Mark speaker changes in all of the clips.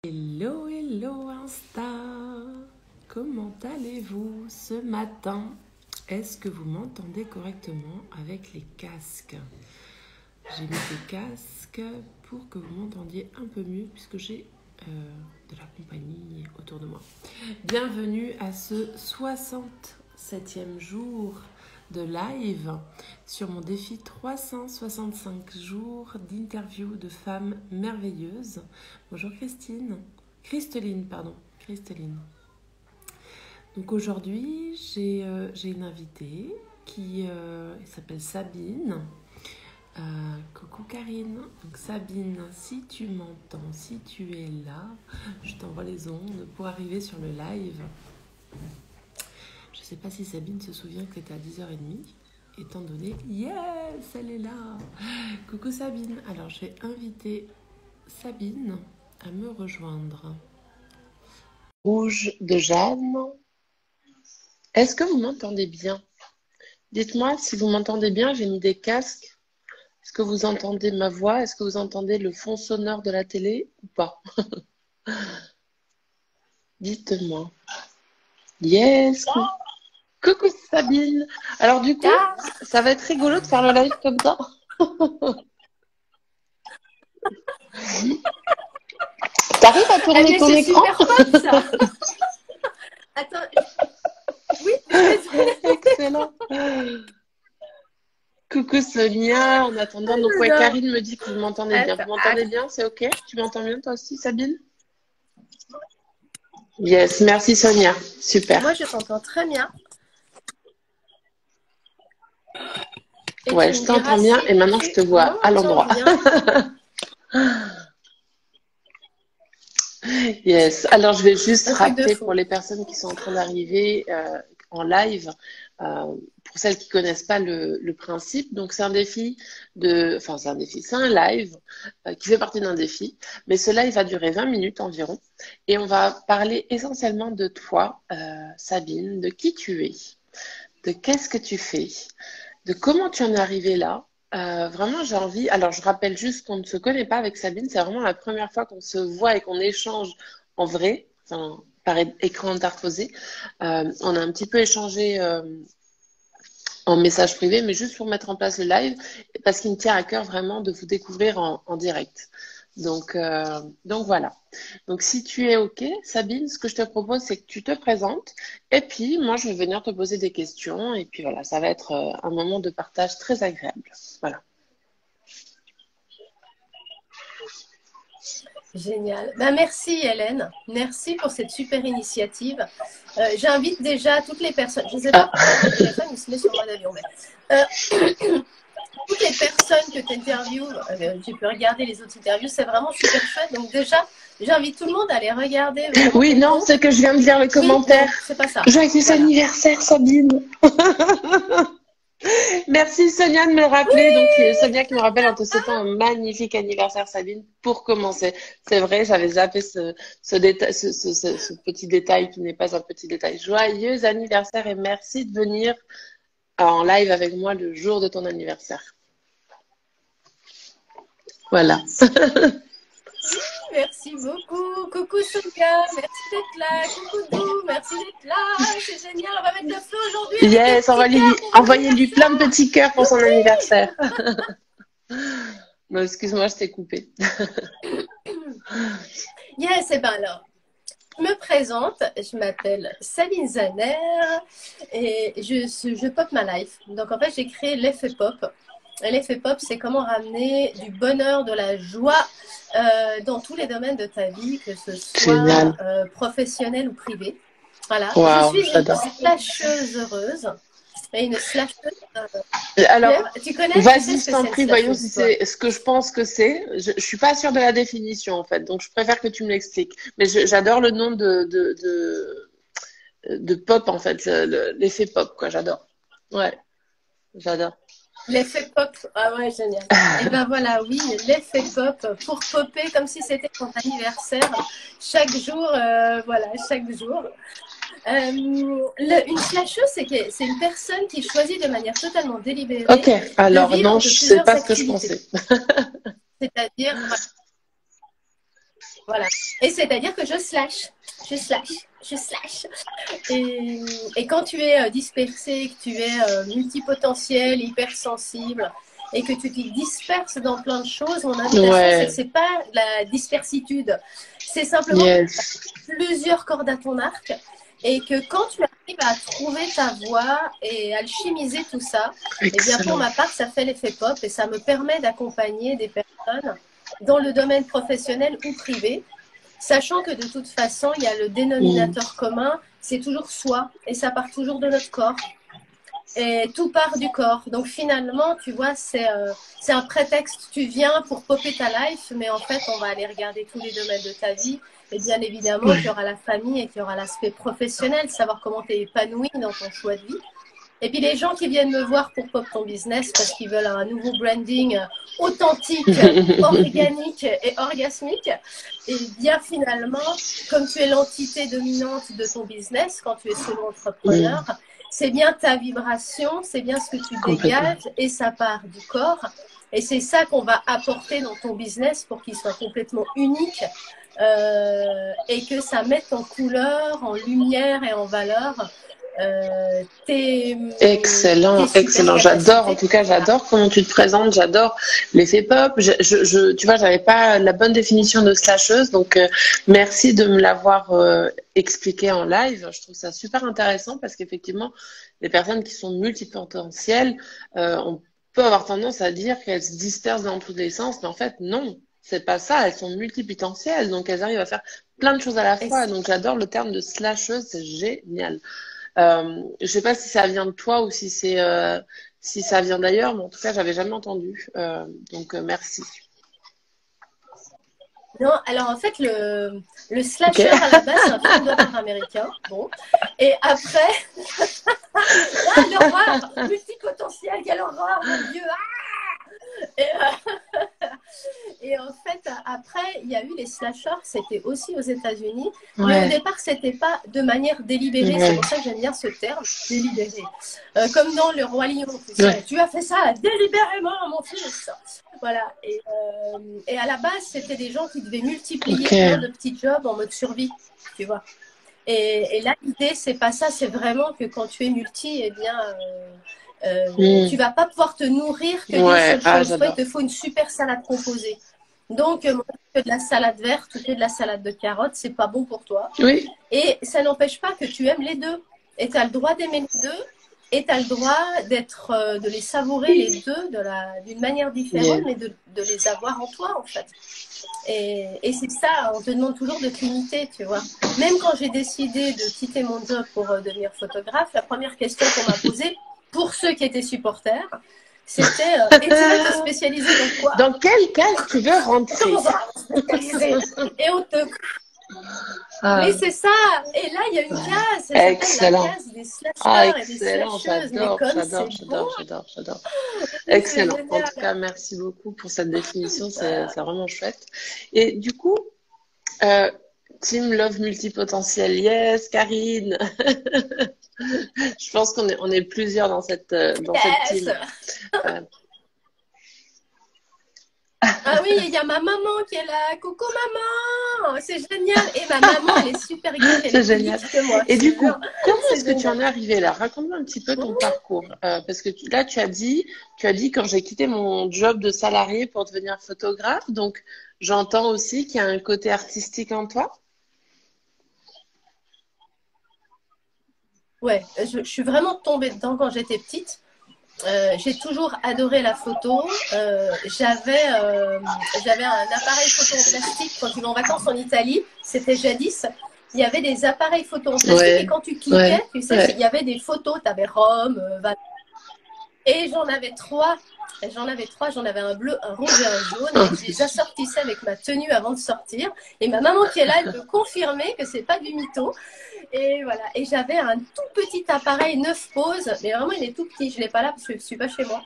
Speaker 1: Hello, hello Insta, comment allez-vous ce matin? Est-ce que vous m'entendez correctement avec les casques? J'ai mis des casques pour que vous m'entendiez un peu mieux puisque j'ai de la compagnie autour de moi. Bienvenue à ce 67e jour de live sur mon défi 365 jours d'interview de femmes merveilleuses. Bonjour Christeline. Donc aujourd'hui, j'ai une invitée qui s'appelle Sabine. Coucou Karine. Donc Sabine, si tu m'entends, si tu es là, je t'envoie les ondes pour arriver sur le live. Je ne sais pas si Sabine se souvient que c'était à 10h30, étant donné, yes, elle est là. Coucou Sabine. Alors, je vais inviter Sabine à me rejoindre. Rouge de Jeanne. Est-ce que vous m'entendez bien? Dites-moi si vous m'entendez bien, j'ai mis des casques. Est-ce que vous entendez ma voix? Est-ce que vous entendez le fond sonore de la télé ou pas? Dites-moi. Yes. Coucou Sabine. Alors du coup, ça va être rigolo de faire le live comme ça. T'arrives à tourner ton écran?
Speaker 2: C'est super fun, ça. Attends. Oui,
Speaker 1: excellent. Coucou Sonia. En attendant, donc ouais, Karine me dit que vous m'entendez bien. Vous m'entendez bien? C'est ok? Tu m'entends bien toi aussi, Sabine? Yes, merci Sonia. Super.
Speaker 2: Moi, je t'entends très bien. Et
Speaker 1: ouais, je t'entends bien et maintenant je te vois à l'endroit. Yes. Alors, je vais juste rappeler pour les personnes qui sont en train d'arriver en live, pour celles qui connaissent pas le principe. Donc, c'est un défi c'est un live qui fait partie d'un défi. Mais ce live va durer 20 minutes environ. Et on va parler essentiellement de toi, Sabine, de qui tu es, de qu'est-ce que tu fais, de comment tu en es arrivée là. Vraiment, j'ai envie. Alors, je rappelle juste qu'on ne se connaît pas avec Sabine. C'est vraiment la première fois qu'on se voit et qu'on échange en vrai, par écran interposé. On a un petit peu échangé en message privé, mais juste pour mettre en place le live, parce qu'il me tient à cœur vraiment de vous découvrir en direct. Donc voilà. Donc si tu es OK, Sabine, ce que je te propose, c'est que tu te présentes et puis moi, je vais venir te poser des questions et puis voilà, ça va être un moment de partage très agréable. Voilà.
Speaker 2: Génial. Ben, merci Hélène. Merci pour cette super initiative. J'invite déjà toutes les personnes. Je ne sais pas pourquoi mon téléphone il se met sur mode avion. Mais, toutes les personnes que tu interviews, tu peux regarder les autres interviews, c'est vraiment super chouette. Donc déjà, j'invite tout le monde à aller regarder.
Speaker 1: Oui, non, c'est que je viens de lire le commentaire.
Speaker 2: Oui, c'est pas ça.
Speaker 1: Joyeux anniversaire, Sabine. Merci Sonia de me le rappeler. Oui, donc Sonia qui me rappelle en te souhaitant un magnifique anniversaire, Sabine, pour commencer. C'est vrai, j'avais zappé ce petit détail qui n'est pas un petit détail. Joyeux anniversaire et merci de venir en live avec moi le jour de ton anniversaire. Voilà.
Speaker 2: Merci beaucoup. Coucou Sonia, merci d'être là. Coucou Dou, merci d'être là. C'est génial, on va mettre le feu aujourd'hui.
Speaker 1: Yes, envoyez-lui plein de petits cœurs pour son anniversaire. Non, excuse-moi, je t'ai coupé.
Speaker 2: Yes, et ben alors, je me présente, je m'appelle Sabine Zaner et je pop ma life. Donc en fait, j'ai créé l'effet pop. L'effet pop, c'est comment ramener du bonheur, de la joie dans tous les domaines de ta vie, que ce soit professionnel ou privé. Voilà.
Speaker 1: Wow,
Speaker 2: je suis une slasheuse heureuse et une slasheuse.
Speaker 1: Alors,
Speaker 2: tu connais?
Speaker 1: Vas-y, je t'en prie, voyons si c'est ce que je pense que c'est. Je suis pas sûre de la définition en fait, donc je préfère que tu me l'expliques. Mais j'adore le nom de pop en fait, l'effet pop quoi, j'adore. Ouais, j'adore.
Speaker 2: L'effet pop, ah ouais, génial. Et ben voilà, oui, l'effet pop pour popper comme si c'était ton anniversaire. Chaque jour, voilà, chaque jour. Une slasheuse, c'est une personne qui choisit de manière totalement délibérée.
Speaker 1: Ok, alors non, je sais pas ce que je pensais.
Speaker 2: C'est-à-dire, Voilà. Et c'est-à-dire que je slash, je slash, je slash. Et quand tu es dispersé, que tu es multipotentiel, hypersensible, et que tu te disperses dans plein de choses, mon invitation, c'est que c'est pas la dispersitude. C'est simplement plusieurs cordes à ton arc. Et que quand tu arrives à trouver ta voie et alchimiser tout ça, et bien pour ma part, ça fait l'effet pop et ça me permet d'accompagner des personnes dans le domaine professionnel ou privé, sachant que de toute façon, il y a le dénominateur commun, c'est toujours soi, et ça part toujours de notre corps. Et tout part du corps. Donc finalement, tu vois, c'est un prétexte. Tu viens pour popper ta life, mais en fait, on va aller regarder tous les domaines de ta vie. Et bien évidemment, qu'il y aura la famille et qu'il y aura l'aspect professionnel, savoir comment tu es épanoui dans ton choix de vie. Et puis les gens qui viennent me voir pour pop ton business parce qu'ils veulent un nouveau branding authentique, organique et orgasmique, et bien finalement, comme tu es l'entité dominante de ton business, quand tu es solo entrepreneur, c'est bien ta vibration, c'est bien ce que tu dégages et ça part du corps. Et c'est ça qu'on va apporter dans ton business pour qu'il soit complètement unique et que ça mette en couleur, en lumière et en valeur
Speaker 1: excellent, excellent. J'adore, en tout cas, j'adore comment tu te présentes, j'adore l'effet pop. Tu vois, j'avais pas la bonne définition de slasheuse, donc merci de me l'avoir expliqué en live. Je trouve ça super intéressant parce qu'effectivement, les personnes qui sont multipotentielles, on peut avoir tendance à dire qu'elles se dispersent dans tous les sens, mais en fait, non. C'est pas ça, elles sont multipotentielles, donc elles arrivent à faire plein de choses à la fois. Donc j'adore le terme de slasheuse, c'est génial. Je sais pas si ça vient de toi ou si si ça vient d'ailleurs, mais en tout cas, j'avais jamais entendu. Donc merci.
Speaker 2: Non, alors en fait, le slasher à la base, c'est un film d'horreur américain. Bon. Et après, ah, l'horreur, multipotentiel, quelle horreur, mon Dieu! Et en fait, après, il y a eu les slashers, c'était aussi aux États-Unis, mais au départ, c'était pas de manière délibérée. C'est pour ça que j'aime bien ce terme, délibéré. Comme dans Le Roi Lion, tu as fait ça délibérément, mon fils. Voilà. Et à la base, c'était des gens qui devaient multiplier plein de petits jobs en mode survie, tu vois. Et là, l'idée, c'est pas ça, c'est vraiment que quand tu es multi, eh bien, tu vas pas pouvoir te nourrir que d'une seule chose. Toi, il te faut une super salade composée. Donc, que de la salade verte ou que de la salade de carottes, c'est pas bon pour toi.
Speaker 1: Oui.
Speaker 2: Et ça n'empêche pas que tu aimes les deux. Et tu as le droit d'aimer les deux. Et tu as le droit de les savourer les deux d'une manière différente, mais de les avoir en toi, en fait. Et c'est ça, on te demande toujours de te limiter, tu vois. Même quand j'ai décidé de quitter mon job pour devenir photographe, la première question qu'on m'a posée, pour ceux qui étaient supporters, c'était et tu veux te spécialiser dans quoi?
Speaker 1: Dans quelle case tu veux rentrer?
Speaker 2: Comment ça, spécialiser? Et on te... Mais c'est ça. Et là, il y a une case. Ça s'appelle la case des slashers et des slasheuses.
Speaker 1: J'adore. Excellent. En tout cas, merci beaucoup pour cette définition. C'est vraiment chouette. Et du coup, Team Love Multipotentiel, yes, Karine. Je pense qu'on est plusieurs dans cette team.
Speaker 2: Ah oui, il y a ma maman qui est là. Coucou maman, c'est génial. Et ma maman, elle est super gueule.
Speaker 1: C'est génial. Moi, et du coup, comment est-ce que tu en es arrivée là? Raconte-moi un petit peu ton parcours. Parce que là, tu as dit quand j'ai quitté mon job de salarié pour devenir photographe. Donc, j'entends aussi qu'il y a un côté artistique en toi.
Speaker 2: Ouais, je suis vraiment tombée dedans quand j'étais petite. J'ai toujours adoré la photo. J'avais un appareil photo en plastique quand tu vas en vacances en Italie. C'était jadis. Il y avait des appareils photo en plastique et quand tu cliquais, tu sais, il y avait des photos. Tu avais Rome, et j'en avais trois. J'en avais un bleu, un rouge et un jaune. Et je les assortissais avec ma tenue avant de sortir. Et ma maman qui est là, elle peut confirmer que c'est pas du mytho. Et voilà. Et j'avais un tout petit appareil 9 poses. Mais vraiment, il est tout petit. Je l'ai pas là parce que je suis pas chez moi.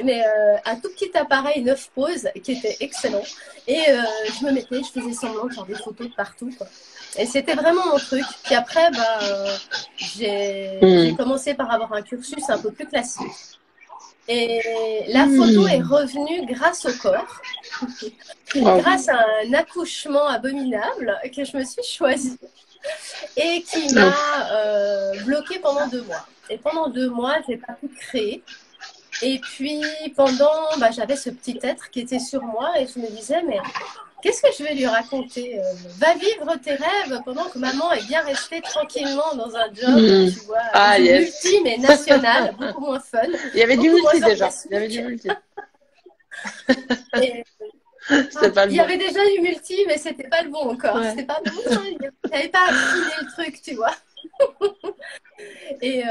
Speaker 2: Mais un tout petit appareil 9 poses qui était excellent. Et je me mettais, je faisais semblant de faire des photos de partout, quoi. Et c'était vraiment mon truc. Puis après, j'ai commencé par avoir un cursus un peu plus classique. Et la photo est revenue grâce au corps, grâce à un accouchement abominable que je me suis choisi et qui m'a bloquée pendant 2 mois. Et pendant 2 mois, je n'ai pas pu créer. Et puis, j'avais ce petit être qui était sur moi et je me disais, mais qu'est-ce que je vais lui raconter? Va vivre tes rêves pendant que maman est bien restée tranquillement dans un job, tu vois, multi, mais national, beaucoup moins fun.
Speaker 1: Il y avait du multi déjà. Il y avait du multi.
Speaker 2: Il y avait déjà du multi, mais c'était pas le bon encore. C'était pas bon, il n'avait pas affiné le truc, tu vois. Et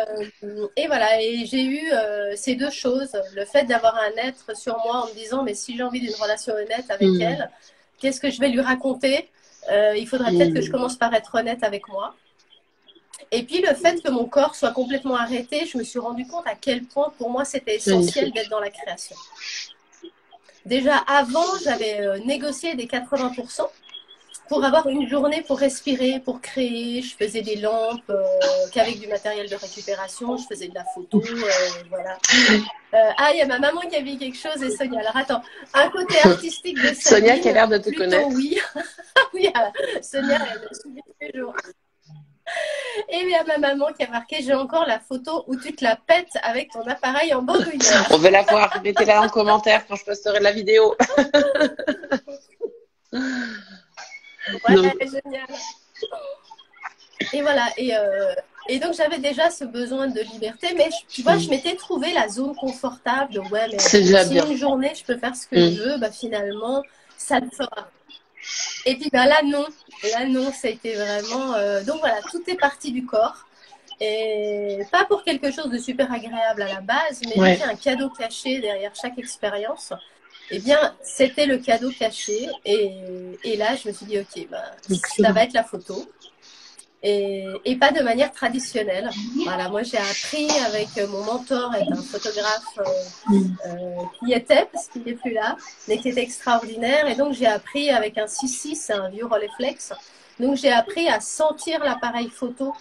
Speaker 2: voilà, et j'ai eu ces 2 choses. Le fait d'avoir un être sur moi en me disant, mais si j'ai envie d'une relation honnête avec elle, qu'est-ce que je vais lui raconter? Il faudrait peut-être que je commence par être honnête avec moi. Et puis le fait que mon corps soit complètement arrêté, je me suis rendu compte à quel point pour moi c'était essentiel d'être dans la création. Déjà avant, j'avais négocié des 80% pour avoir une journée pour respirer, pour créer. Je faisais des lampes qu'avec du matériel de récupération, je faisais de la photo, voilà. Il y a ma maman qui a vu quelque chose et Sonia. Alors attends, un côté artistique de Sabine,
Speaker 1: Sonia qui a l'air de te connaître.
Speaker 2: Oui, oui, Sonia, elle me suit tous les jours. Et il y a ma maman qui a marqué, j'ai encore la photo où tu te la pètes avec ton appareil en bandoulière.
Speaker 1: On veut la voir, mettez-la en commentaire quand je posterai la vidéo.
Speaker 2: Voilà, génial. Et voilà, et donc j'avais déjà ce besoin de liberté, mais tu vois, je m'étais trouvé la zone confortable de ouais, mais si une journée je peux faire ce que je veux, bah finalement, ça le fera. Et puis là non, ça a été vraiment. Donc voilà, tout est parti du corps. Et pas pour quelque chose de super agréable à la base, mais il y a un cadeau caché derrière chaque expérience. Eh bien, c'était le cadeau caché. Et là, je me suis dit, ok, ça va être la photo. Et pas de manière traditionnelle. Voilà, moi, j'ai appris avec mon mentor, est un photographe qui était, parce qu'il n'est plus là, mais qui était extraordinaire. Et donc, j'ai appris avec un 6.6, c'est un vieux Rolleiflex. Donc, j'ai appris à sentir l'appareil photo.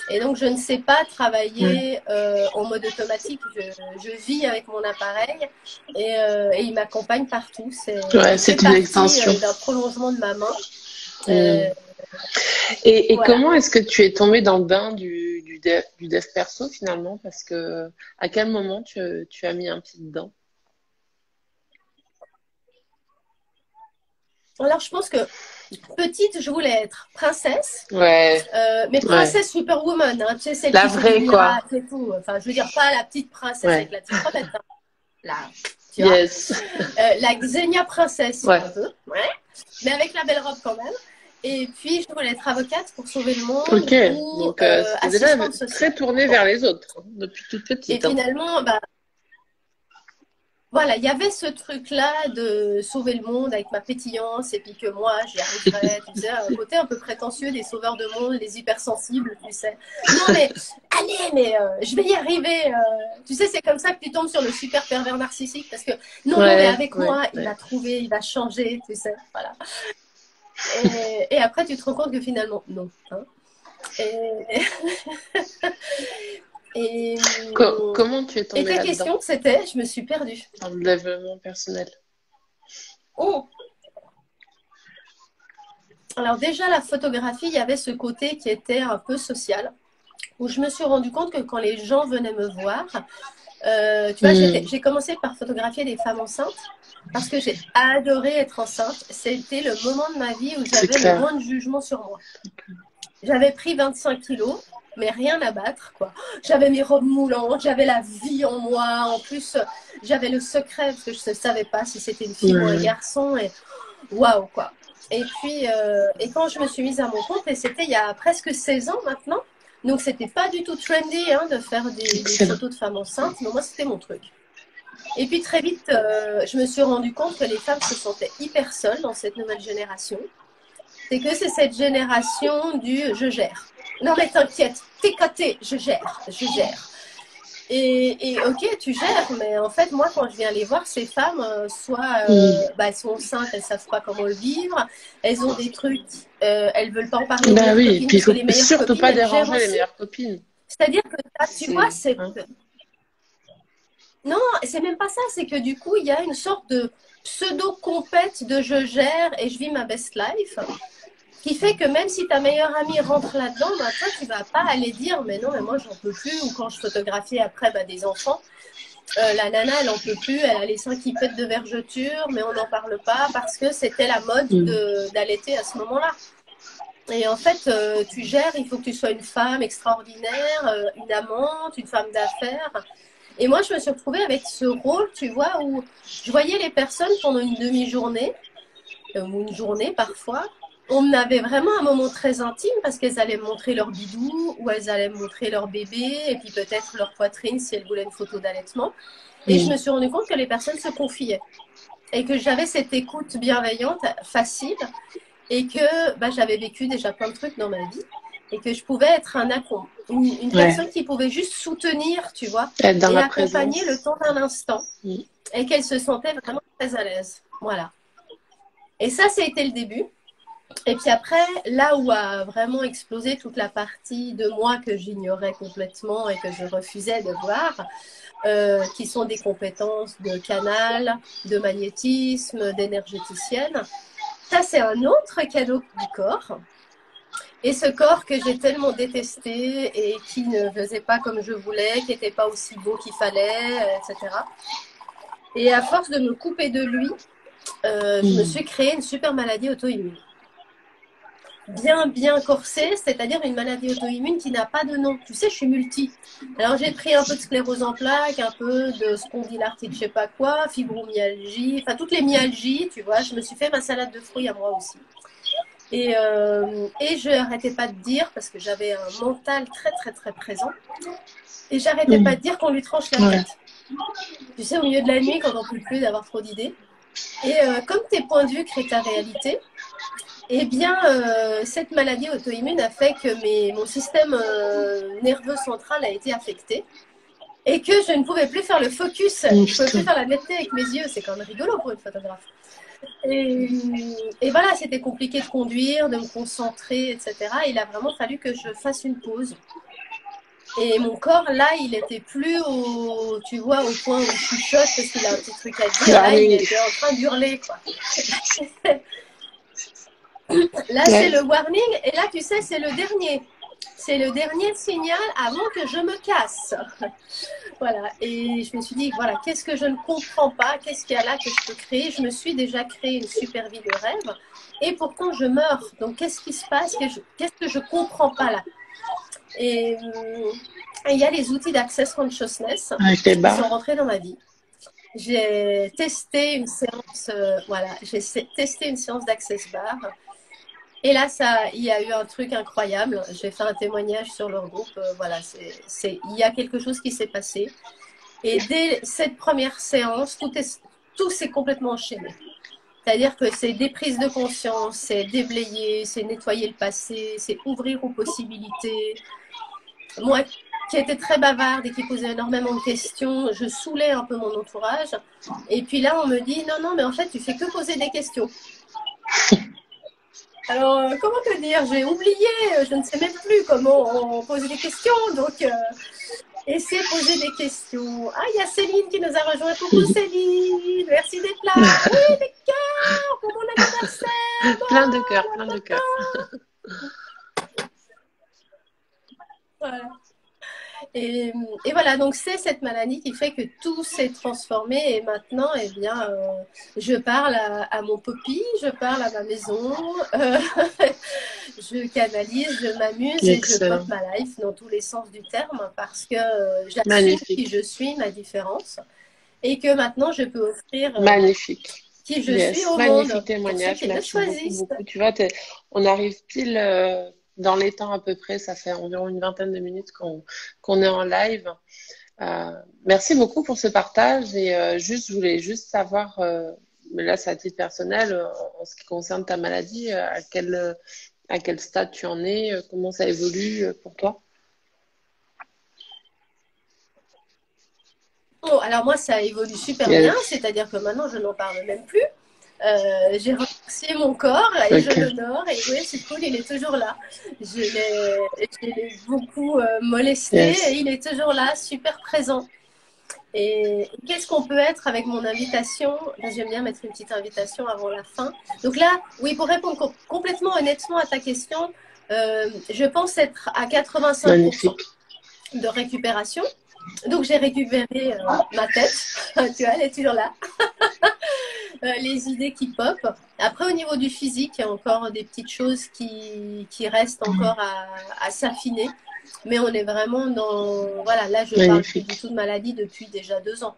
Speaker 2: Et donc, je ne sais pas travailler en mode automatique. Je vis avec mon appareil et il m'accompagne partout. C'est une extension d'un prolongement de ma main.
Speaker 1: Et voilà. Comment est-ce que tu es tombée dans le bain du dev perso finalement? Parce que à quel moment tu as mis un pied dedans?
Speaker 2: Alors, je pense que petite, je voulais être princesse.
Speaker 1: Ouais.
Speaker 2: Mais princesse superwoman, hein, tu sais, celle
Speaker 1: la
Speaker 2: qui
Speaker 1: vraie, quoi.
Speaker 2: Et tout. Enfin, je veux dire, pas la petite princesse avec la petite crevette. Hein. Là, tu
Speaker 1: yes.
Speaker 2: vois. La Xenia princesse, si on veut. Ouais. Mais avec la belle robe quand même. Et puis, je voulais être avocate pour sauver le monde.
Speaker 1: Ok, donc c'est déjà très tourné vers les autres, depuis toute petite.
Speaker 2: Et finalement, voilà, il y avait ce truc-là de sauver le monde avec ma pétillance et puis que moi, j'y arriverais, tu sais, un côté un peu prétentieux des sauveurs de monde, des hypersensibles, tu sais. Non, mais allez, mais je vais y arriver. Tu sais, c'est comme ça que tu tombes sur le super pervers narcissique parce que non, mais avec moi, il va trouver, il va changer, tu sais, voilà. Et après, tu te rends compte que finalement, non. Hein. Et
Speaker 1: comment tu es tombée là-dedans?
Speaker 2: Et ta question, c'était, je me suis perdue.
Speaker 1: Dans le développement personnel.
Speaker 2: Oh. Alors déjà, la photographie, il y avait ce côté qui était un peu social, où je me suis rendu compte que quand les gens venaient me voir, tu vois, j'ai commencé par photographier des femmes enceintes, parce que j'ai adoré être enceinte. C'était le moment de ma vie où j'avais le moins de jugement sur moi. J'avais pris 25 kilos, mais rien à battre, quoi. J'avais mes robes moulantes, j'avais la vie en moi. En plus, j'avais le secret, parce que je ne savais pas si c'était une fille ou un garçon. Et waouh, quoi. Et puis, et quand je me suis mise à mon compte, et c'était il y a presque 16 ans maintenant, donc c'était pas du tout trendy hein, de faire des photos de femmes enceintes, mais moi, c'était mon truc. Et puis très vite, je me suis rendu compte que les femmes se sentaient hyper seules dans cette nouvelle génération. C'est que c'est cette génération du « je gère ». Non mais t'inquiète, t'es coté, je gère. Et ok, tu gères, mais en fait, moi, quand je viens les voir, ces femmes, soit elles sont enceintes, elles ne savent pas comment le vivre, elles ont des trucs, elles ne veulent pas en parler.
Speaker 1: Bah oui, et puis il ne faut surtout pas déranger les meilleures copines.
Speaker 2: C'est-à-dire que tu vois, Non, c'est même pas ça, c'est que du coup, il y a une sorte de pseudo-compète de je gère et je vis ma best life, qui fait que même si ta meilleure amie rentre là-dedans, bah, toi, tu vas pas aller dire, mais non, mais moi, j'en peux plus, ou quand je photographie après bah, des enfants, la nana, elle en peut plus, elle a les seins qui pètent de vergeture, mais on n'en parle pas parce que c'était la mode d'allaiter à ce moment-là. Et en fait, tu gères, il faut que tu sois une femme extraordinaire, une amante, une femme d'affaires. Et moi, je me suis retrouvée avec ce rôle, tu vois, où je voyais les personnes pendant une demi-journée, ou une journée parfois. On avait vraiment un moment très intime parce qu'elles allaient me montrer leur bidou, ou elles allaient me montrer leur bébé, et puis peut-être leur poitrine si elles voulaient une photo d'allaitement. Et je me suis rendu compte que les personnes se confiaient. Et que j'avais cette écoute bienveillante, facile, et que bah, j'avais vécu déjà plein de trucs dans ma vie. Et que je pouvais être une personne qui pouvait juste soutenir, tu vois, et accompagner le temps d'un instant. Et qu'elle se sentait vraiment très à l'aise. Voilà. Et ça a été le début. Et puis après, là où a vraiment explosé toute la partie de moi que j'ignorais complètement et que je refusais de voir, qui sont des compétences de canal, de magnétisme, d'énergéticienne. Ça, c'est un autre cadeau du corps. Et ce corps que j'ai tellement détesté et qui ne faisait pas comme je voulais, qui n'était pas aussi beau qu'il fallait, etc. Et à force de me couper de lui, je me suis créé une super maladie auto-immune. Bien corsée, c'est-à-dire une maladie auto-immune qui n'a pas de nom. Tu sais, je suis multi. Alors, j'ai pris un peu de sclérose en plaques, un peu de spondylarthrite, je sais pas quoi, fibromyalgie, enfin, toutes les myalgies, tu vois. Je me suis fait ma salade de fruits à moi aussi. Et je n'arrêtais pas de dire, parce que j'avais un mental très présent, et j'arrêtais pas de dire qu'on lui tranche la tête. Tu sais, au milieu de la nuit, quand on ne peut plus d'avoir trop d'idées. Et comme tes points de vue créent ta réalité, eh bien, cette maladie auto-immune a fait que mon système nerveux central a été affecté et que je ne pouvais plus faire le focus, je ne pouvais plus faire la netteté avec mes yeux. C'est quand même rigolo pour une photographe. Et voilà, c'était compliqué de conduire, de me concentrer, etc. Il a vraiment fallu que je fasse une pause. Et mon corps, là, il était plus tu vois, au point où il chuchote parce qu'il a un petit truc à dire. Là, il était en train d'hurler, quoi. Là, c'est le warning. Et là, tu sais, c'est le dernier. C'est le dernier signal avant que je me casse. Voilà. Et je me suis dit, voilà, qu'est-ce que je ne comprends pas? Qu'est-ce qu'il y a là que je peux créer? Je me suis déjà créé une super vie de rêve. Et pourtant, je meurs. Donc, qu'est-ce qui se passe? Qu'est-ce que je ne comprends pas là? Et il y a les outils d'Access Consciousness qui sont rentrés dans ma vie. J'ai testé une séance, j'ai testé une séance d'Access Bar. Et là, il y a eu un truc incroyable. J'ai fait un témoignage sur leur groupe. Voilà, il y a quelque chose qui s'est passé. Et dès cette première séance, tout s'est complètement enchaîné. C'est-à-dire que c'est des prises de conscience, c'est déblayer, c'est nettoyer le passé, c'est ouvrir aux possibilités. Moi, qui étais très bavarde et qui posait énormément de questions, je saoulais un peu mon entourage. Et puis là, on me dit, non, mais en fait, tu fais que poser des questions. Alors, comment te dire? J'ai oublié, je ne sais même plus comment on pose des questions. Donc, essaie de poser des questions. Ah, il y a Céline qui nous a rejoint. Coucou Céline, merci d'être là. Oui, des cœurs pour mon anniversaire.
Speaker 1: Plein de cœurs, plein de cœurs.
Speaker 2: Voilà. Et voilà, donc c'est cette maladie qui fait que tout s'est transformé et maintenant, eh bien, je parle à mon poppy, je parle à ma maison, je canalise, je m'amuse et je pop ma life dans tous les sens du terme parce que j'assume qui je suis, ma différence et que maintenant je peux offrir qui je suis au monde.
Speaker 1: Magnifique témoignage, merci beaucoup. Tu vois, on arrive pile... dans les temps à peu près, ça fait environ une vingtaine de minutes qu'on est en live. Merci beaucoup pour ce partage et je voulais juste savoir, mais là c'est à titre personnel, en ce qui concerne ta maladie, à quel stade tu en es, comment ça évolue pour toi?
Speaker 2: Bon, alors moi ça évolue super bien, c'est-à-dire que maintenant je n'en parle même plus. J'ai remercié mon corps et je l'honore et oui c'est cool, il est toujours là. Je l'ai beaucoup molesté et il est toujours là, super présent. Et qu'est-ce qu'on peut être avec mon invitation? Là, j'aime bien mettre une petite invitation avant la fin. Donc là, oui, pour répondre complètement honnêtement à ta question, je pense être à 85%
Speaker 1: Magnifique.
Speaker 2: de récupération. Donc j'ai récupéré ma tête, tu vois, elle est toujours là. Les idées qui popent. Après, au niveau du physique, il y a encore des petites choses qui restent encore à s'affiner. Mais on est vraiment dans... Voilà, là, je parle plus du
Speaker 1: Magnifique.
Speaker 2: tout de maladie depuis déjà 2 ans.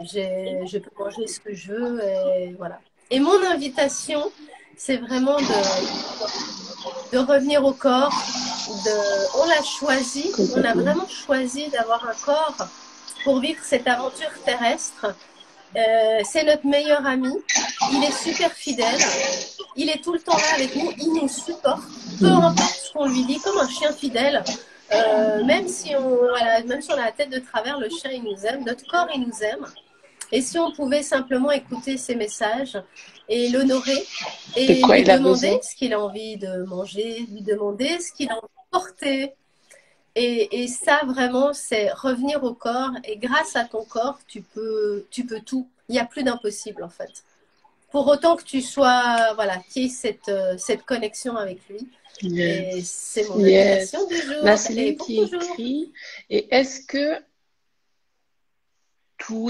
Speaker 2: Je peux manger ce que je veux et voilà. Et mon invitation, c'est vraiment de revenir au corps. On l'a choisi, on a
Speaker 1: Complètement.
Speaker 2: vraiment choisi d'avoir un corps pour vivre cette aventure terrestre. C'est notre meilleur ami. Il est super fidèle. Il est tout le temps là avec nous. Il nous supporte. Peu importe ce qu'on lui dit, comme un chien fidèle. Même si même si on a la tête de travers, le chien il nous aime. Notre corps il nous aime. Et si on pouvait simplement écouter ses messages et l'honorer
Speaker 1: De
Speaker 2: et
Speaker 1: quoi
Speaker 2: lui
Speaker 1: il a
Speaker 2: demander
Speaker 1: besoin?
Speaker 2: ce qu'il a envie de manger, lui demander ce qu'il a envie de porter. Et ça, vraiment, c'est revenir au corps. Et grâce à ton corps, tu peux tout. Il n'y a plus d'impossible, en fait. Pour autant que tu sois, voilà, qu'il y ait cette connexion avec lui. Et c'est
Speaker 1: Yes.
Speaker 2: mon invitation
Speaker 1: Yes.
Speaker 2: du
Speaker 1: On a
Speaker 2: jour. Et
Speaker 1: Céline
Speaker 2: pour
Speaker 1: qui
Speaker 2: toujours.
Speaker 1: écrit. Et est-ce que tout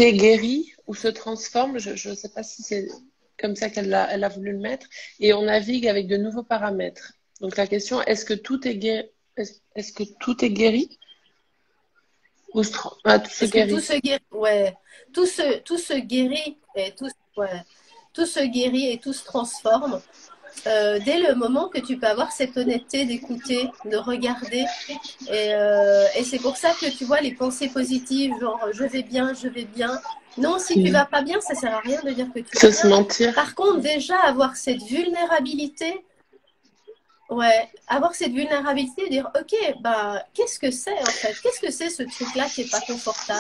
Speaker 1: est guéri ou se transforme? Je ne sais pas si c'est comme ça elle a voulu le mettre. Et on navigue avec de nouveaux paramètres. Donc la question, est-ce que tout est guéri? Est-ce que tout est guéri ou tout se
Speaker 2: Est-ce que tout
Speaker 1: guérit?
Speaker 2: se guérit? Ouais. Tout se guérit et ouais. Tout se guérit et tout se transforme. Dès le moment que tu peux avoir cette honnêteté d'écouter, de regarder. Et c'est pour ça que tu vois les pensées positives, genre je vais bien, je vais bien. Non, si tu vas pas bien, ça sert à rien de dire que tu vas
Speaker 1: Se
Speaker 2: bien.
Speaker 1: mentir.
Speaker 2: Par contre, déjà avoir cette vulnérabilité, ouais, avoir cette vulnérabilité, dire ok, bah qu'est-ce que c'est en fait? Qu'est-ce que c'est ce truc-là qui est pas confortable?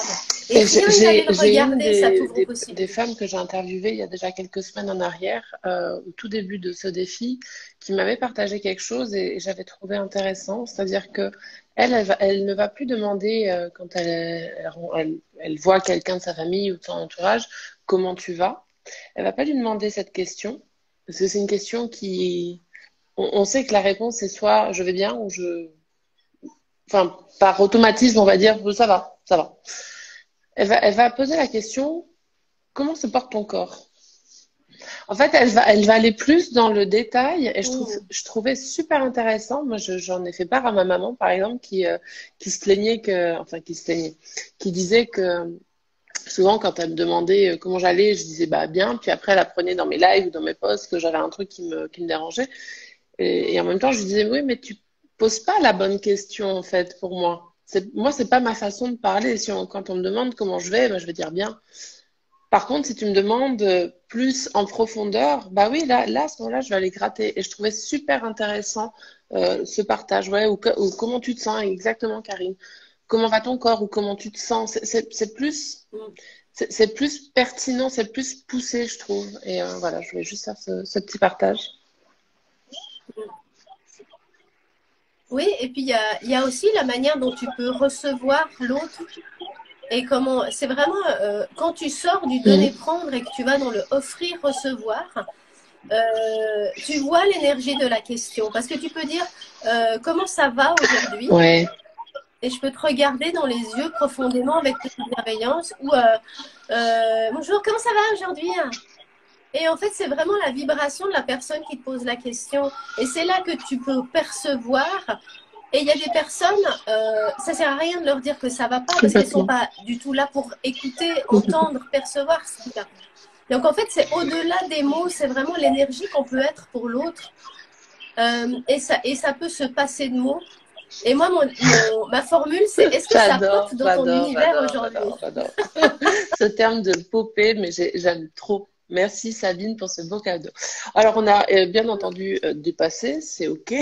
Speaker 2: Et
Speaker 1: Et
Speaker 2: rien que d'aller le
Speaker 1: j'ai une
Speaker 2: regarder, ça t'ouvre aux
Speaker 1: des
Speaker 2: possibilités.
Speaker 1: femmes que j'ai interviewées il y a déjà quelques semaines en arrière, au tout début de ce défi, qui m'avait partagé quelque chose et j'avais trouvé intéressant. C'est-à-dire que elle ne va plus demander quand elle voit quelqu'un de sa famille ou de son entourage, comment tu vas? Elle va pas lui demander cette question, parce que c'est une question on sait que la réponse c'est soit je vais bien ou enfin, par automatisme, on va dire ça va, ça va. Elle va poser la question, comment se porte ton corps? En fait, elle va aller plus dans le détail et
Speaker 2: Ouh.
Speaker 1: je trouvais super intéressant. Moi, j'en ai fait part à ma maman, par exemple, qui se plaignait enfin, qui se plaignait, qui disait que souvent, quand elle me demandait comment j'allais, je disais bah bien. Puis après, elle apprenait dans mes lives ou dans mes posts que j'avais un truc qui me dérangeait. Et en même temps, je lui disais oui, mais tu poses pas la bonne question en fait pour moi. Moi, c'est pas ma façon de parler. Quand on me demande comment je vais, ben, je vais dire bien. Par contre, si tu me demandes plus en profondeur, bah oui, là, à ce moment-là, je vais aller gratter. Et je trouvais super intéressant ce partage. Ouais, ou comment tu te sens exactement, Karine? Comment va ton corps ou comment tu te sens?
Speaker 2: Mm.
Speaker 1: C'est plus pertinent, c'est plus poussé, je trouve. Et voilà, je voulais juste faire ce petit partage.
Speaker 2: Oui, et puis il y a aussi la manière dont tu peux recevoir l'autre. Et comment, c'est vraiment quand tu sors du
Speaker 1: Mhm.
Speaker 2: donner-prendre et que tu vas dans le offrir-recevoir, tu vois l'énergie de la question. Parce que tu peux dire comment ça va aujourd'hui
Speaker 1: Ouais,
Speaker 2: et je peux te regarder dans les yeux profondément avec de la bienveillance ou bonjour, comment ça va aujourd'hui? Et en fait, c'est vraiment la vibration de la personne qui te pose la question. Et c'est là que tu peux percevoir. Et il y a des personnes, ça sert à rien de leur dire que ça va pas parce qu'elles sont
Speaker 1: complètement.
Speaker 2: pas du tout là pour écouter, entendre, percevoir ce qu'il y a. Donc en fait, c'est au-delà des mots, c'est vraiment l'énergie qu'on peut être pour l'autre. Et ça peut se passer de mots. Et moi, ma formule, c'est est-ce que ça pop
Speaker 1: J'adore,
Speaker 2: dans ton
Speaker 1: j'adore,
Speaker 2: univers
Speaker 1: j'adore,
Speaker 2: aujourd'hui?
Speaker 1: j'adore, j'adore. Ce terme de popper, mais j'aime trop. Merci Sabine pour ce beau cadeau. Alors, on a bien entendu dépassé, c'est OK.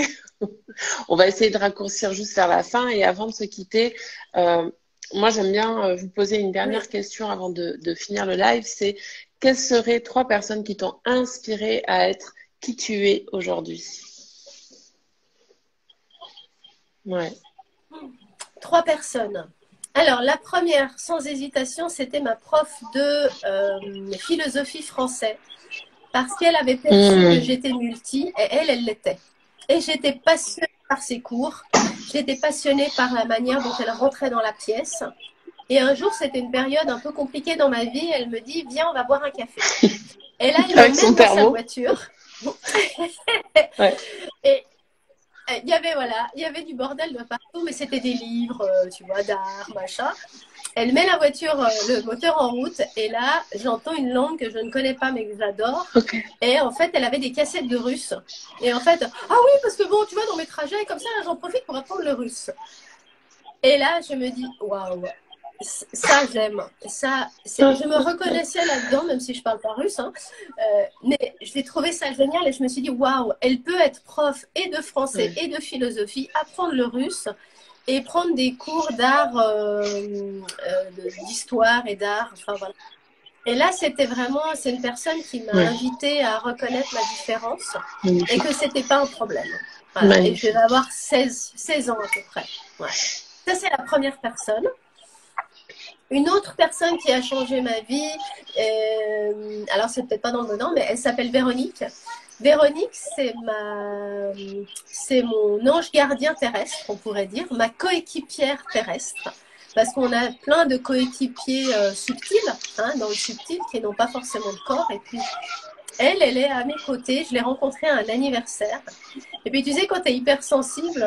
Speaker 1: On va essayer de raccourcir juste vers la fin. Et avant de se quitter, euh, moi, j'aime bien vous poser une
Speaker 2: Oui.
Speaker 1: dernière question avant de finir le live. C'est quelles seraient 3 personnes qui t'ont inspiré à être qui tu es aujourd'hui? Ouais.
Speaker 2: 3 personnes. Alors, la première, sans hésitation, c'était ma prof de philosophie français. Parce qu'elle avait perçu que j'étais multi et elle l'était. Et j'étais passionnée par ses cours. J'étais passionnée par la manière dont elle rentrait dans la pièce. Et un jour, c'était une période un peu compliquée dans ma vie. Elle me dit, viens, on va boire un café. Et là, elle m'emmène dans sa voiture.
Speaker 1: Ouais.
Speaker 2: Et il y avait du bordel de partout, mais c'était des livres, tu vois, d'art, machin. Elle met la voiture, le moteur en route, et là, j'entends une langue que je ne connais pas, mais que j'adore.
Speaker 1: Okay.
Speaker 2: Et en fait, elle avait des cassettes de russe. Et en fait, ah oui, parce que bon, tu vois, dans mes trajets, comme ça, j'en profite pour apprendre le russe. Et là, je me dis, waouh, ça, j'aime. Ça, je me reconnaissais là-dedans, même si je parle pas russe. Hein. Mais j'ai trouvé ça génial et je me suis dit, waouh, elle peut être prof et de français et de philosophie, apprendre le russe et prendre des cours d'art, d'histoire et d'art. Enfin, voilà. Et là, c'était vraiment, c'est une personne qui m'a invitée à reconnaître ma différence et que c'était pas un problème. Voilà. Et je devais avoir 16 ans à peu près. Ouais. Ça, c'est la première personne. Une autre personne qui a changé ma vie, alors c'est peut-être pas dans le bon nom, mais elle s'appelle Véronique. Véronique, c'est mon ange gardien terrestre, on pourrait dire, ma coéquipière terrestre. Parce qu'on a plein de coéquipiers subtils, hein, dans le subtil, qui n'ont pas forcément de corps. Et puis, elle est à mes côtés. Je l'ai rencontrée à un anniversaire. Et puis, tu sais, quand tu es hypersensible,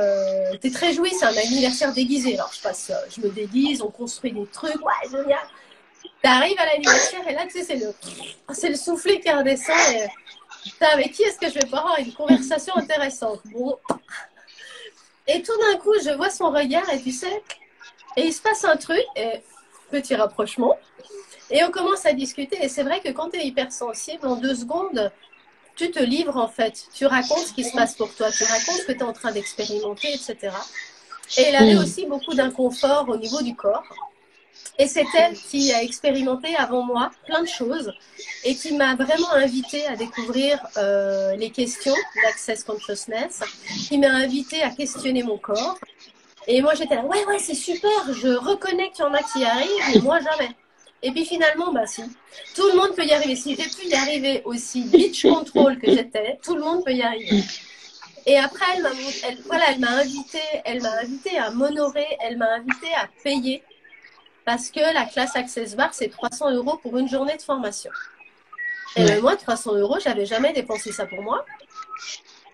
Speaker 2: tu es très joui. C'est un anniversaire déguisé. Alors, je me déguise, on construit des trucs. Ouais, génial. Tu arrives à l'anniversaire et là, tu sais, c'est le soufflet qui redescend. Et avec qui est-ce que je vais pouvoir avoir une conversation intéressante? Bon. Et tout d'un coup, je vois son regard et tu sais, et il se passe un truc, et petit rapprochement. Et on commence à discuter. Et c'est vrai que quand tu es hypersensible, en 2 secondes, tu te livres en fait. Tu racontes ce qui se passe pour toi. Tu racontes ce que tu es en train d'expérimenter, etc. Et elle avait aussi beaucoup d'inconfort au niveau du corps. Et c'est elle qui a expérimenté avant moi plein de choses et qui m'a vraiment invitée à découvrir les questions d'Access Consciousness, qui m'a invitée à questionner mon corps. Et moi, j'étais là, ouais, c'est super, je reconnais qu'il y en a qui y arrivent, mais moi, jamais. Et puis finalement, bah si. Tout le monde peut y arriver. Si j'ai pu y arriver aussi bitch control que j'étais, tout le monde peut y arriver. Et après, elle m'a invité à m'honorer, elle m'a invité à payer parce que la classe Access Bar, c'est 300 € pour une journée de formation. Et moi, 300 €, j'avais jamais dépensé ça pour moi.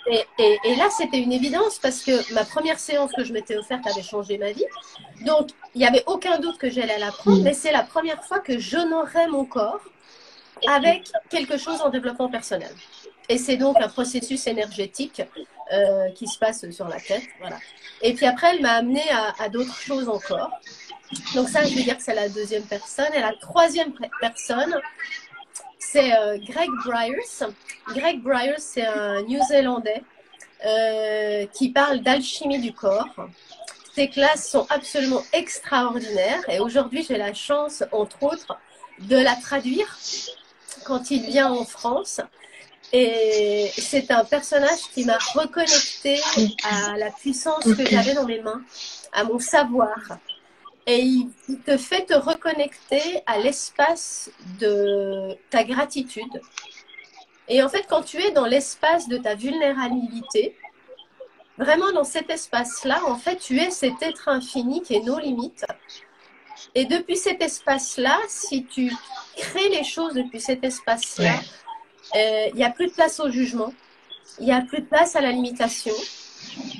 Speaker 2: Et là, c'était une évidence parce que ma première séance que je m'étais offerte avait changé ma vie. Donc, il n'y avait aucun doute que j'allais l'apprendre, mais c'est la première fois que j'honorais mon corps avec quelque chose en développement personnel. Et c'est donc un processus énergétique qui se passe sur la tête. Voilà. Et puis après, elle m'a amenée à d'autres choses encore. Donc ça, je veux dire que c'est la deuxième personne. Et la troisième personne, c'est Greg Briers. Greg Briers, c'est un Néo-Zélandais qui parle d'alchimie du corps. Ses classes sont absolument extraordinaires et aujourd'hui, j'ai la chance, entre autres, de la traduire quand il vient en France. Et c'est un personnage qui m'a reconnecté à la puissance que j'avais dans mes mains, à mon savoir. Et il te fait te reconnecter à l'espace de ta gratitude. Et en fait, quand tu es dans l'espace de ta vulnérabilité, vraiment dans cet espace-là, en fait, tu es cet être infini qui est nos limites. Et depuis cet espace-là, si tu crées les choses depuis cet espace-là, il n'y a plus de place au jugement, il n'y a plus de place à la limitation.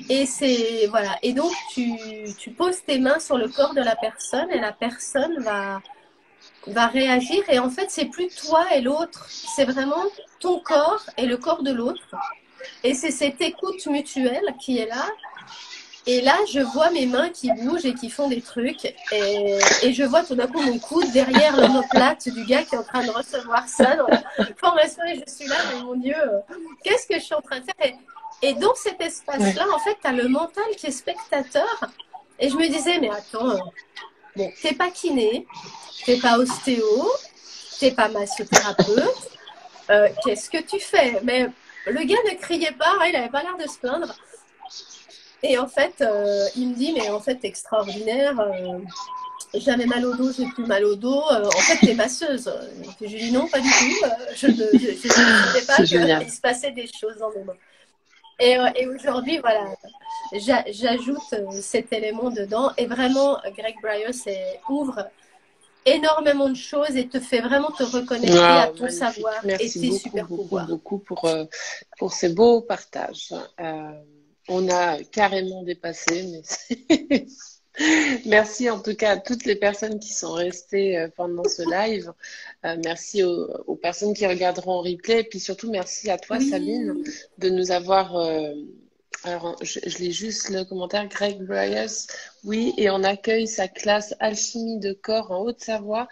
Speaker 2: Et c'est voilà. Et donc tu poses tes mains sur le corps de la personne et la personne va réagir. Et en fait, c'est plus toi et l'autre, c'est vraiment ton corps et le corps de l'autre. Et c'est cette écoute mutuelle qui est là. Et là, je vois mes mains qui bougent et qui font des trucs. Et je vois tout d'un coup mon coude derrière l'omoplate du gars qui est en train de recevoir ça dans la formation. Et je suis là, mais mon Dieu, qu'est-ce que je suis en train de faire? Et dans cet espace-là, en fait, tu as le mental qui est spectateur. Et je me disais, mais attends, bon, t'es pas kiné, t'es pas ostéo, t'es pas massothérapeute. Qu'est-ce que tu fais? Mais le gars ne criait pas, il avait pas l'air de se plaindre. Et en fait, il me dit, mais en fait, t'es extraordinaire. J'avais mal au dos, j'ai plus mal au dos. En fait, t'es masseuse. Je lui dis non, pas du tout. Je ne savais pas qu'il se passait des choses dans mes mains. Et aujourd'hui, voilà, j'ajoute cet élément dedans. Et vraiment, Greg Bryos ouvre énormément de choses et te fait vraiment te reconnecter à ton savoir et tes super pouvoirs.
Speaker 1: Merci beaucoup pour ces beaux partages. On a carrément dépassé, mais merci en tout cas à toutes les personnes qui sont restées pendant ce live. Merci aux personnes qui regarderont en replay. Et puis surtout, merci à toi, Sabine, de nous avoir... alors, je lis juste le commentaire. Greg Bryos, oui, et on accueille sa classe Alchimie de corps en Haute-Savoie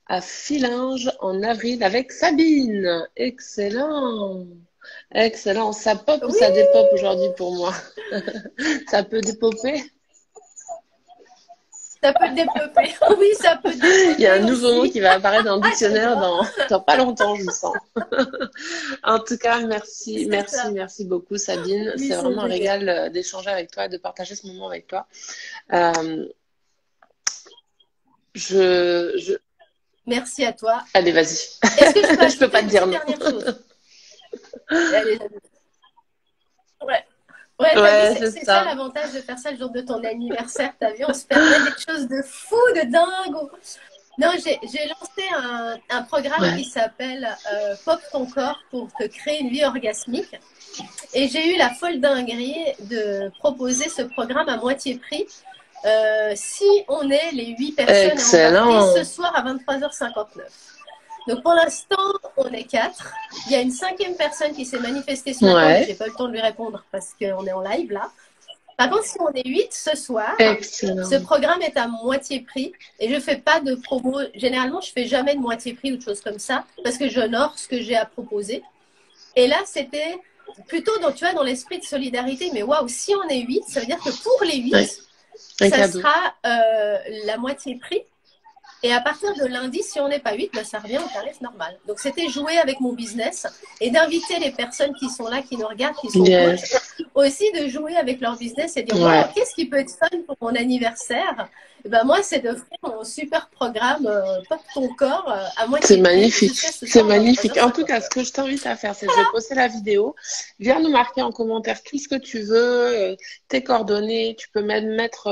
Speaker 1: à Fillinges en avril avec Sabine. Excellent! Excellent. Ça pop ou ça dépop aujourd'hui pour moi? Ça peut dépoper?
Speaker 2: Ça peut développer. Oui, ça peut développer.
Speaker 1: Il y a un nouveau mot qui va apparaître dans le dictionnaire dans pas longtemps, je sens. En tout cas, merci beaucoup, Sabine.
Speaker 2: Oui,
Speaker 1: c'est vraiment un régal d'échanger avec toi, de partager ce moment avec toi.
Speaker 2: Merci à toi.
Speaker 1: Allez, vas-y.
Speaker 2: Est-ce que je
Speaker 1: peux pas te dire non.
Speaker 2: Allez, ouais, c'est ça l'avantage de faire ça le jour de ton anniversaire. T'as vu, on se permet des choses de fou, de dingue. Non, j'ai lancé un programme qui s'appelle Pop ton corps pour te créer une vie orgasmique. Et j'ai eu la folle dinguerie de proposer ce programme à moitié prix. Si on est les 8 personnes à embarquer ce soir à 23h59. Donc pour l'instant, on est 4. Il y a une 5e personne qui s'est manifestée ce matin, mais j'ai pas eu le temps de lui répondre parce qu'on est en live là. Par contre, si on est 8 ce soir, ce programme est à moitié prix et je fais pas de promo. Généralement, je fais jamais de moitié prix ou de choses comme ça parce que j'honore ce que j'ai à proposer. Et là, c'était plutôt dans l'esprit de solidarité. Mais waouh, si on est 8, ça veut dire que pour les 8, ça sera la moitié prix. Et à partir de lundi, si on n'est pas 8, ça revient au tarif normal. Donc, c'était jouer avec mon business et d'inviter les personnes qui sont là, qui nous regardent, qui sont coachs, aussi de jouer avec leur business et dire wow, qu'est-ce qui peut être fun pour mon anniversaire? Et ben moi, c'est d'offrir mon super programme Pop ton corps à moitié.
Speaker 1: C'est magnifique. C'est magnifique. En tout cas, ce que je t'invite à faire, c'est que je vais poster la vidéo. Viens nous marquer en commentaire tout ce que tu veux, tes coordonnées. Tu peux même mettre,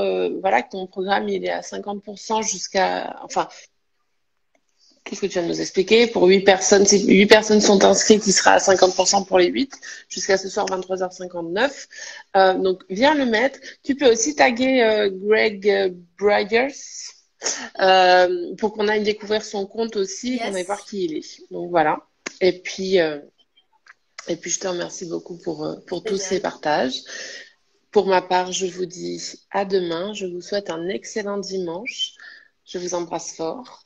Speaker 1: voilà, que ton programme, il est à 50% jusqu'à, enfin, tout ce que tu viens de nous expliquer. Pour 8 personnes, si 8 personnes sont inscrites, il sera à 50% pour les 8 jusqu'à ce soir 23h59. Donc, viens le mettre. Tu peux aussi taguer Greg Bryos pour qu'on aille découvrir son compte aussi, qu'on aille voir qui il est. Donc, voilà. Et puis je te remercie beaucoup pour tous ces partages. Pour ma part, je vous dis à demain. Je vous souhaite un excellent dimanche. Je vous embrasse fort.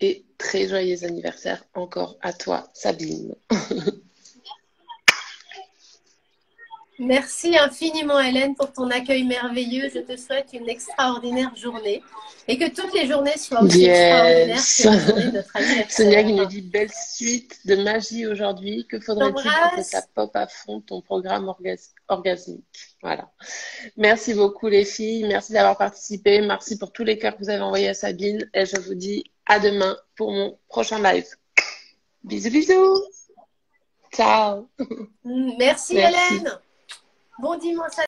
Speaker 1: Et très joyeux anniversaire encore à toi, Sabine.
Speaker 2: Merci infiniment, Hélène, pour ton accueil merveilleux. Je te souhaite une extraordinaire journée et que toutes les journées soient aussi extraordinaires que la journée de notre anniversaire.
Speaker 1: Sonia qui nous dit belle suite de magie aujourd'hui. Que faudrait-il pour que ça pop à fond ton programme orgasmique? Voilà. Merci beaucoup, les filles. Merci d'avoir participé. Merci pour tous les cœurs que vous avez envoyés à Sabine. Et je vous dis à demain pour mon prochain live. Bisous, bisous. Ciao.
Speaker 2: Merci. Hélène. Bon dimanche à